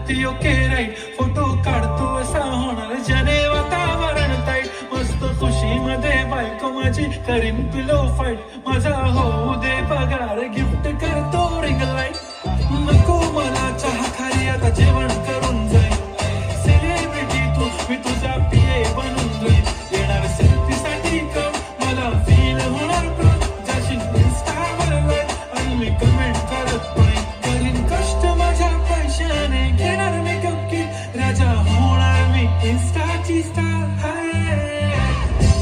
वरती okay right photo काढतो असा होणार जने वातावरण ताईट मस्त खुशी मध्ये बायको माझी करीन पिलो फाईट माझा होऊ दे पगार गिफ्ट करतो रिंग लाईट नको मला चहा खाली आता जेवण करून जाईल सेलिब्रिटी तू मी तुझा पिये बनून जाईल येणार सेल्फी साठी कम मला फील होणार प्रॉड जाशील इंस्टावर लाईक आणि मी कमेंट करत नाही करीन कष्ट माझ्या पैशाने घेणार मी गप्पी राजा होणार मी इंस्टाची स्टार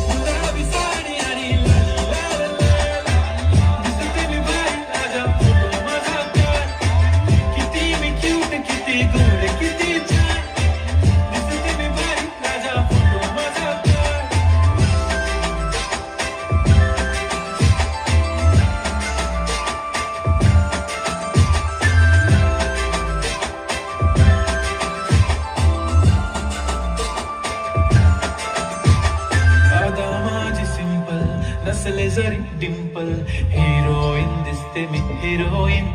गुलाबी साडी आणि लाल लाल लाल दिसते मी बाई राजा फुल माझा प्यार किती मी क्यूट किती गोड किती छान दिसते मी बाई राजा फुल माझा प्यार आदा माझी सिंपल नसले जरी डिंपल हिरोईन दिसते मी हिरोईन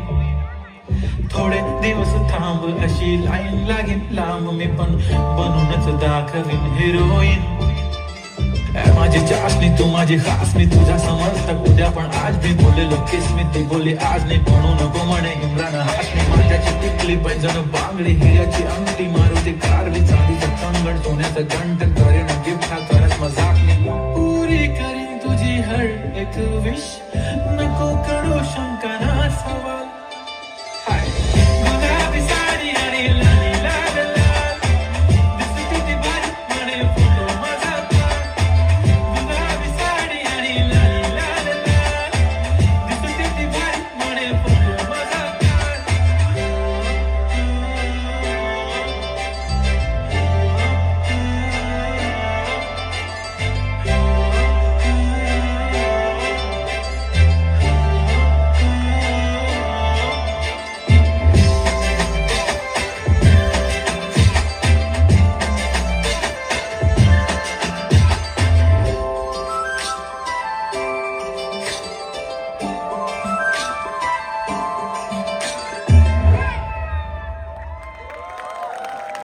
थोडे दिवस थांब अशी लाईन लागेल लांब मी पण बनूनच दाखवीन हिरोईन माझी चाशनी तू माझी खास मी तुझ्या समजता उद्या पण आज मी बोललेलो किस मी ती बोलली आज नाही म्हणू नको म्हणे इम्रान हाशमी माझ्याची टिकली पैजण बांगडी हिऱ्याची अंगठी मारुती कारवी चांदीचं कंगण सोन्याचं घंट करेन गिफ्ट हा करत मजाक मी पुरी करीन तुझी हर एक विश नको करू